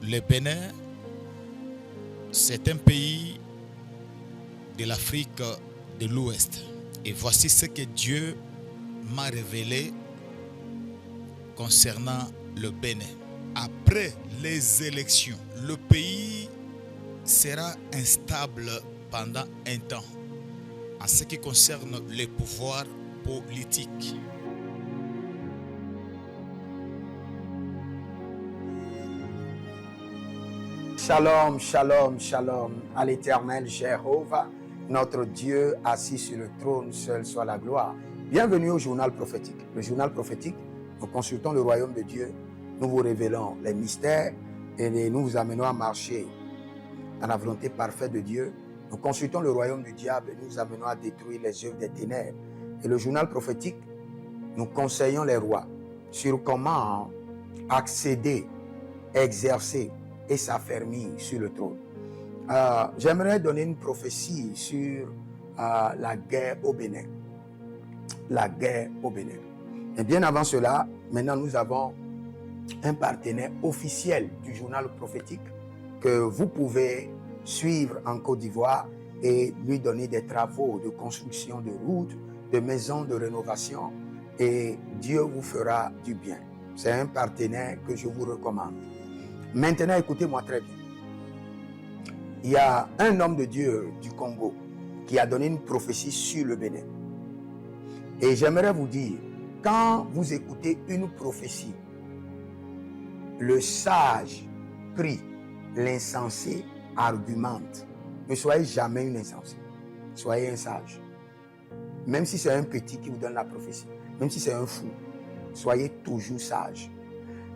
Le Bénin, c'est un pays de l'Afrique de l'Ouest. Et voici ce que Dieu m'a révélé concernant le Bénin. Après les élections, le pays sera instable pendant un temps en ce qui concerne les pouvoirs politiques. Shalom, shalom, shalom à l'Éternel Jéhovah, notre Dieu assis sur le trône, seul soit la gloire. Bienvenue au journal prophétique. Le journal prophétique, nous consultons le royaume de Dieu, nous vous révélons les mystères et nous vous amenons à marcher dans la volonté parfaite de Dieu. Nous consultons le royaume du diable et nous vous amenons à détruire les œuvres des ténèbres. Et le journal prophétique, nous conseillons les rois sur comment accéder, exercer et s'affermir sur le trône. J'aimerais donner une prophétie sur la guerre au Bénin. La guerre au Bénin. Et bien avant cela, maintenant nous avons un partenaire officiel du journal prophétique que vous pouvez suivre en Côte d'Ivoire et lui donner des travaux de construction de routes, de maisons de rénovation et Dieu vous fera du bien. C'est un partenaire que je vous recommande. Maintenant, écoutez-moi très bien. Il y a un homme de Dieu du Congo qui a donné une prophétie sur le Bénin. Et j'aimerais vous dire, quand vous écoutez une prophétie, le sage prie, l'insensé argumente. Ne soyez jamais une insensée. Soyez un sage. Même si c'est un petit qui vous donne la prophétie, même si c'est un fou, soyez toujours sage.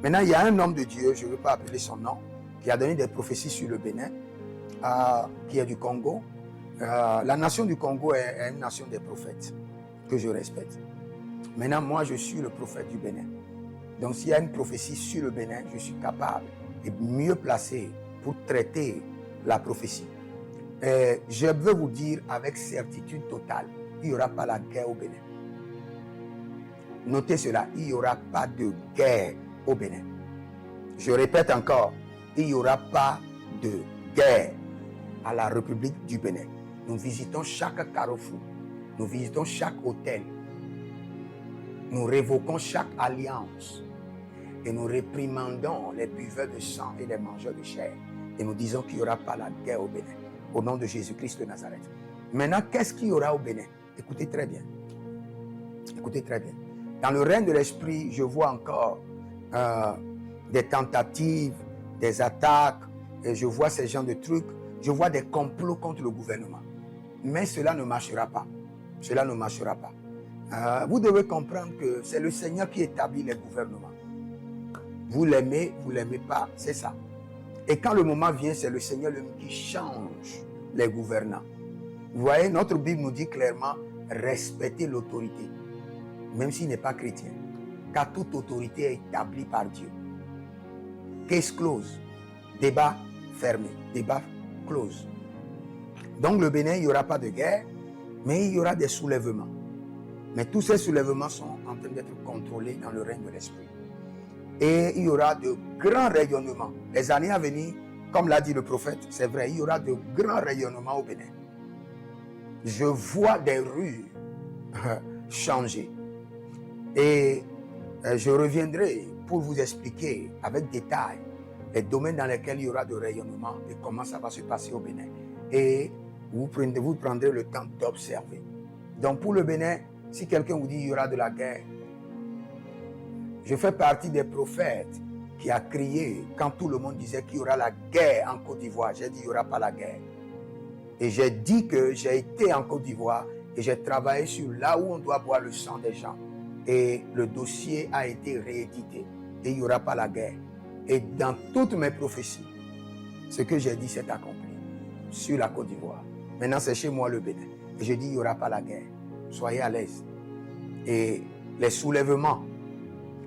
Maintenant, il y a un homme de Dieu, je ne veux pas appeler son nom, qui a donné des prophéties sur le Bénin, qui est du Congo. La nation du Congo est une nation des prophètes que je respecte. Maintenant, moi, je suis le prophète du Bénin. Donc, s'il y a une prophétie sur le Bénin, je suis capable et mieux placé pour traiter la prophétie. Et je veux vous dire avec certitude totale, il n'y aura pas la guerre au Bénin. Notez cela, il n'y aura pas de guerre au Bénin. Je répète encore, il n'y aura pas de guerre à la République du Bénin. Nous visitons chaque carrefour, nous visitons chaque hôtel, nous révoquons chaque alliance et nous réprimandons les buveurs de sang et les mangeurs de chair et nous disons qu'il n'y aura pas la guerre au Bénin au nom de Jésus-Christ de Nazareth. Maintenant, qu'est-ce qu'il y aura au Bénin? Écoutez très bien. Écoutez très bien. Dans le règne de l'esprit, je vois encore des tentatives, des attaques, et je vois ces genres de trucs, je vois des complots contre le gouvernement. Mais cela ne marchera pas. Cela ne marchera pas. Vous devez comprendre que c'est le Seigneur qui établit les gouvernements. Vous l'aimez pas, c'est ça. Et quand le moment vient, c'est le Seigneur lui-même qui change les gouvernants. Vous voyez, notre Bible nous dit clairement, respectez l'autorité, même s'il n'est pas chrétien, car toute autorité est établie par Dieu. Case close, débat fermé, débat close. Donc le Bénin, il n'y aura pas de guerre, mais il y aura des soulèvements. Mais tous ces soulèvements sont en train d'être contrôlés dans le règne de l'esprit. Et il y aura de grands rayonnements. Les années à venir, comme l'a dit le prophète, c'est vrai, il y aura de grands rayonnements au Bénin. Je vois des rues changer. Et je reviendrai pour vous expliquer avec détail les domaines dans lesquels il y aura de rayonnement et comment ça va se passer au Bénin. Et vous prendrez le temps d'observer. Donc pour le Bénin, si quelqu'un vous dit qu'il y aura de la guerre, je fais partie des prophètes qui a crié quand tout le monde disait qu'il y aura la guerre en Côte d'Ivoire. J'ai dit qu'il n'y aura pas la guerre. Et j'ai dit que j'ai été en Côte d'Ivoire et j'ai travaillé sur là où on doit boire le sang des gens. Et le dossier a été réédité. Et il n'y aura pas la guerre. Et dans toutes mes prophéties, ce que j'ai dit s'est accompli sur la Côte d'Ivoire. Maintenant, c'est chez moi le Bénin. Et je dis qu'il n'y aura pas la guerre. Soyez à l'aise. Et les soulèvements,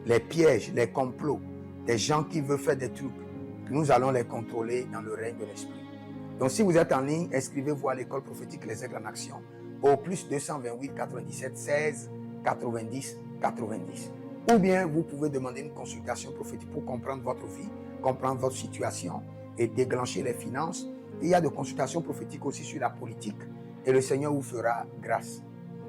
les pièges, les complots, des gens qui veulent faire des trucs, nous allons les contrôler dans le règne de l'esprit. Donc si vous êtes en ligne, inscrivez-vous à l'école prophétique Les Aigles en Action au plus 228 97 16 90 90. Ou bien vous pouvez demander une consultation prophétique pour comprendre votre vie comprendre votre situation et déclencher les finances. Il y a des consultations prophétiques aussi sur la politique et le Seigneur vous fera grâce.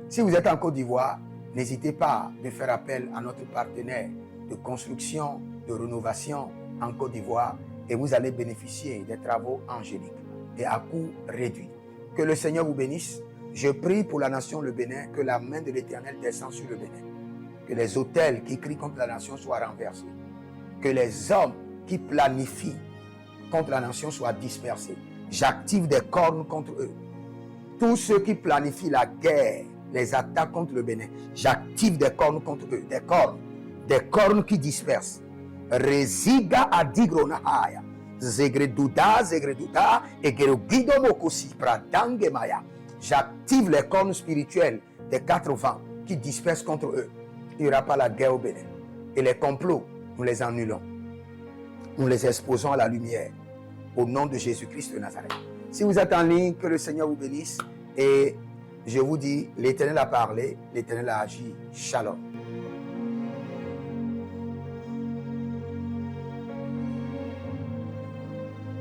Si vous êtes en Côte d'Ivoire, n'hésitez pas de faire appel à notre partenaire de construction, de rénovation en Côte d'Ivoire et vous allez bénéficier des travaux angéliques et à coût réduit. Que le Seigneur vous bénisse. Je prie pour la nation le Bénin, que la main de l'Éternel descende sur le Bénin. Que les autels qui crient contre la nation soient renversés. Que les hommes qui planifient contre la nation soient dispersés. J'active des cornes contre eux. Tous ceux qui planifient la guerre, les attaques contre le Bénin, j'active des cornes contre eux. Des cornes qui dispersent. Resiga adigrona. Zegreduda, egerugido mokosi, pradange maya. J'active les cornes spirituelles des 4 vents qui dispersent contre eux. Il n'y aura pas la guerre au Bénin. Et les complots, nous les annulons. Nous les exposons à la lumière. Au nom de Jésus-Christ de Nazareth. Si vous êtes en ligne, que le Seigneur vous bénisse. Et je vous dis, l'Éternel a parlé, l'Éternel a agi. Shalom.